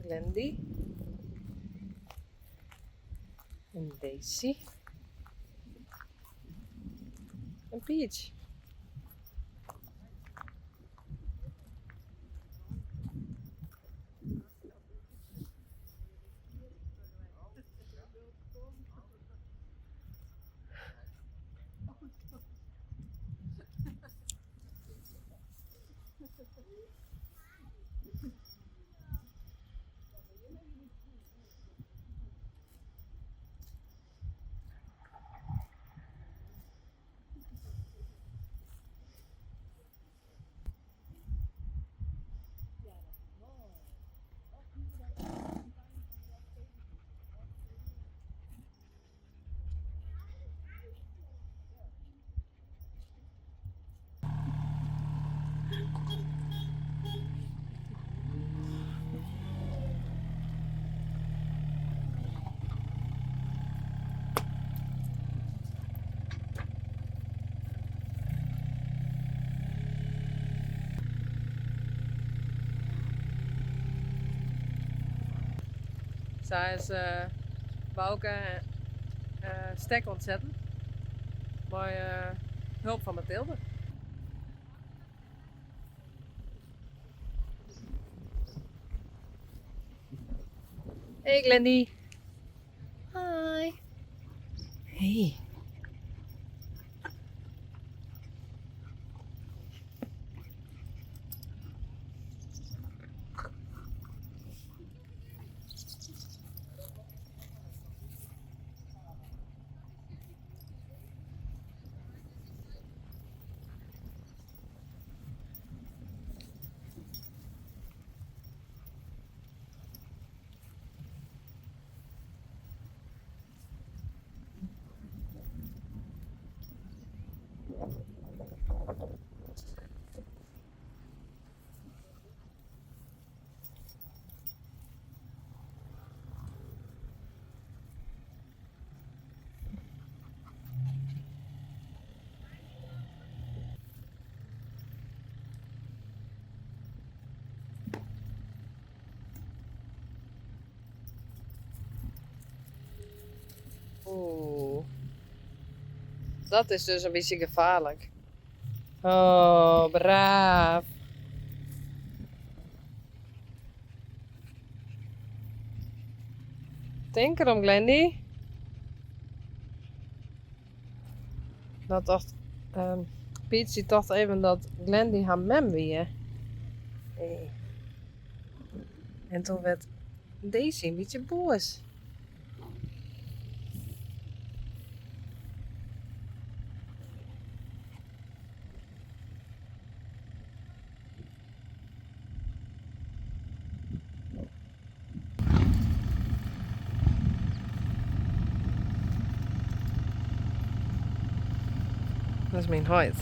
Glendy. En Daisy. En Peach. Zij is Bouke stek ontzetten. Bij hulp van Mathilde. Hey Glendy. Hi. Hey. Oeh. Dat is dus een beetje gevaarlijk. Oh, braaf. Denk erom, Glendy. Dat dacht Pietje dacht even dat Glendy haar mem weer. Hey. En toen werd Daisy een beetje boos. Dat is mijn huid.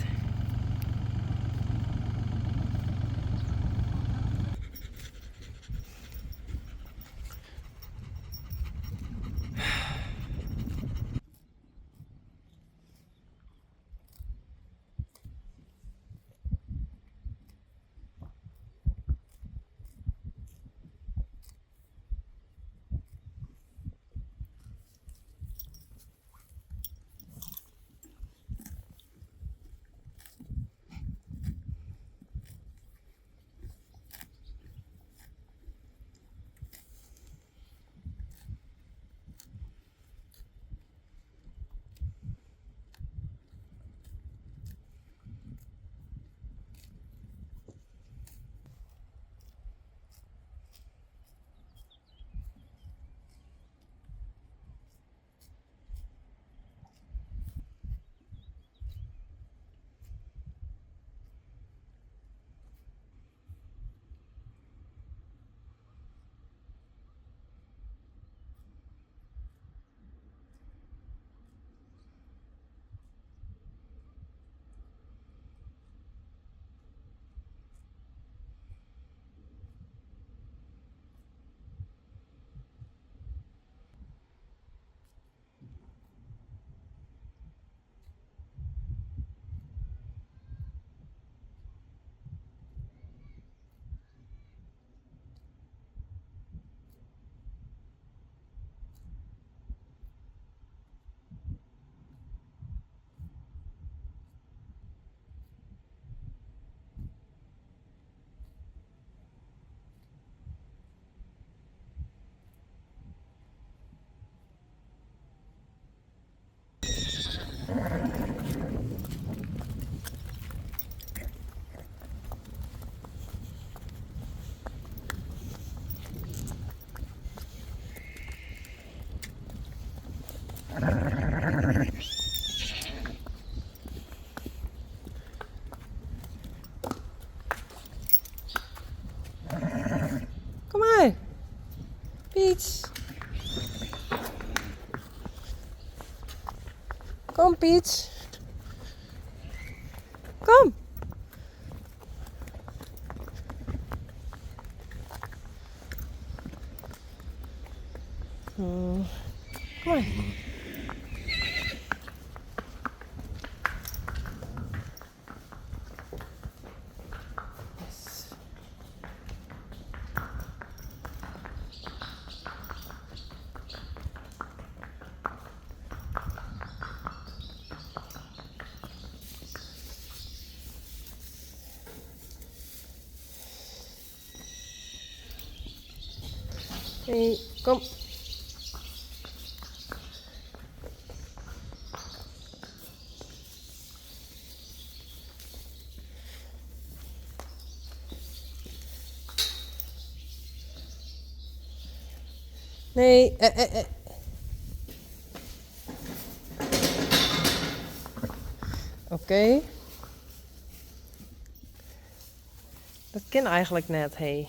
Kom maar. Piet. Kom Piet. Kom. Kom maar. Yes. Hey, kom. Nee, Oké. Dat kan eigenlijk net, hé.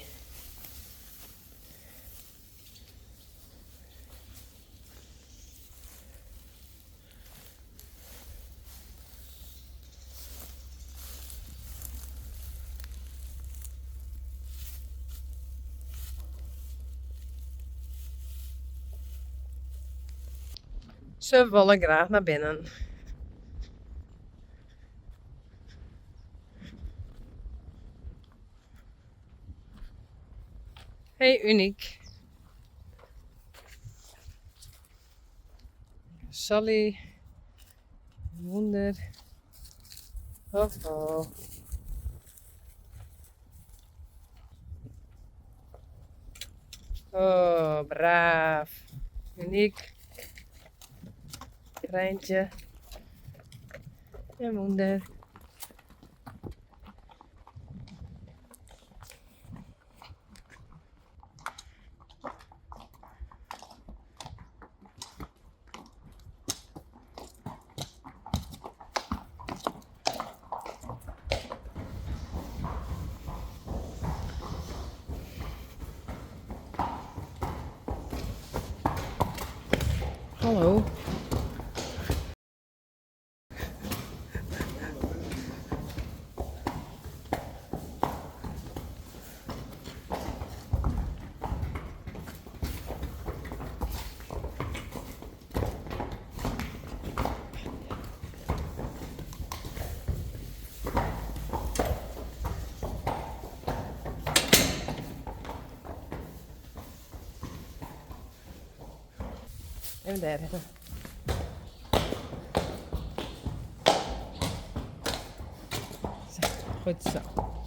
Ze willen graag naar binnen. Hey, Uniek. Sally. Wonder. Oh, oh. Oh, braaf. Uniek. Rijntje. En Wonder. Hallo. Even daar hebben. Zo, goed zo.